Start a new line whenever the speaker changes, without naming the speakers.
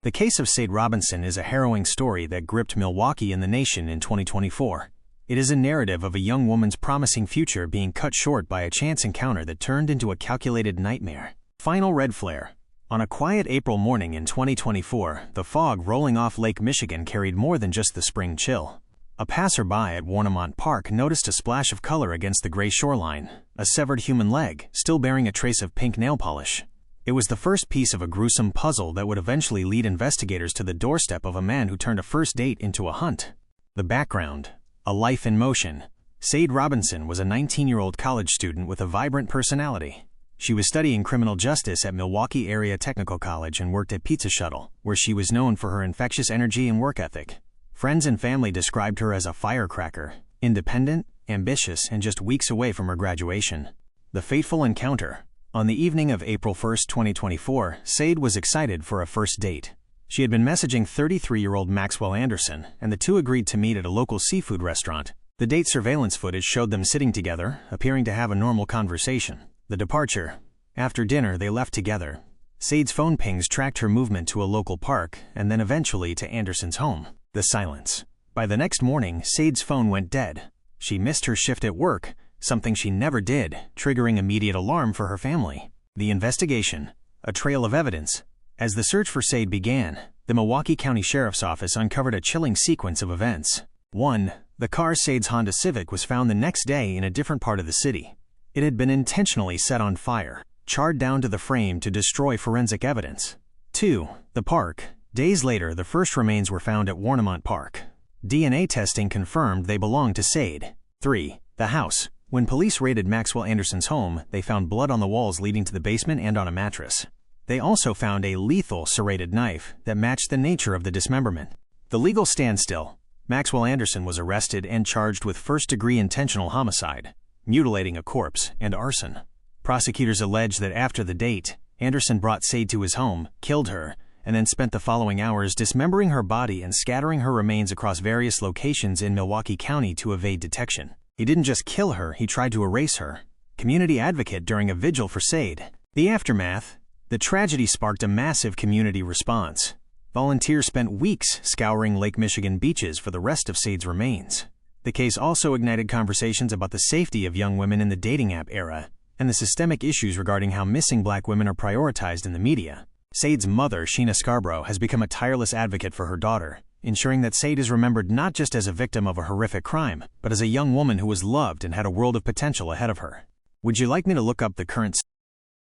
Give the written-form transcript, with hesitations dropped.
The case of Sade Robinson is a harrowing story that gripped Milwaukee and the nation in 2024. It is a narrative of a young woman's promising future being cut short by a chance encounter that turned into a calculated nightmare. Final red flare. On a quiet April morning in 2024, the fog rolling off Lake Michigan carried more than just the spring chill. A passerby at Warnemont Park noticed a splash of color against the gray shoreline, a severed human leg, still bearing a trace of pink nail polish. It was the first piece of a gruesome puzzle that would eventually lead investigators to the doorstep of a man who turned a first date into a hunt. The background: a life in motion. Sade Robinson was a 19-year-old college student with a vibrant personality. She was studying criminal justice at Milwaukee Area Technical College and worked at Pizza Shuttle, where she was known for her infectious energy and work ethic. Friends and family described her as a firecracker, independent, ambitious, and just weeks away from her graduation. The fateful encounter. On the evening of April 1, 2024, Sade was excited for a first date. She had been messaging 33-year-old Maxwell Anderson, and the two agreed to meet at a local seafood restaurant. The date surveillance footage showed them sitting together, appearing to have a normal conversation. The departure. After dinner, they left together. Sade's phone pings tracked her movement to a local park, and then eventually to Anderson's home. The silence. By the next morning, Sade's phone went dead. She missed her shift at work, something she never did, triggering immediate alarm for her family. The investigation. A trail of evidence. As the search for Sade began, the Milwaukee County Sheriff's Office uncovered a chilling sequence of events. 1. The car, Sade's Honda Civic, was found the next day in a different part of the city. It had been intentionally set on fire, charred down to the frame to destroy forensic evidence. 2. The park. Days later, the first remains were found at Warnemont Park. DNA testing confirmed they belonged to Sade. 3. The house. When police raided Maxwell Anderson's home, they found blood on the walls leading to the basement and on a mattress. They also found a lethal serrated knife that matched the nature of the dismemberment. The legal standstill. Maxwell Anderson was arrested and charged with first-degree intentional homicide, mutilating a corpse, and arson. Prosecutors allege that after the date, Anderson brought Sade to his home, killed her, and then spent the following hours dismembering her body and scattering her remains across various locations in Milwaukee County to evade detection. He didn't just kill her, he tried to erase her. Community advocate during a vigil for Sade. The aftermath. The tragedy sparked a massive community response. Volunteers spent weeks scouring Lake Michigan beaches for the rest of Sade's remains. The case also ignited conversations about the safety of young women in the dating app era, and the systemic issues regarding how missing Black women are prioritized in the media. Sade's mother, Sheena Scarborough, has become a tireless advocate for her daughter, ensuring that Sade is remembered not just as a victim of a horrific crime, but as a young woman who was loved and had a world of potential ahead of her. Would you like me to look up the current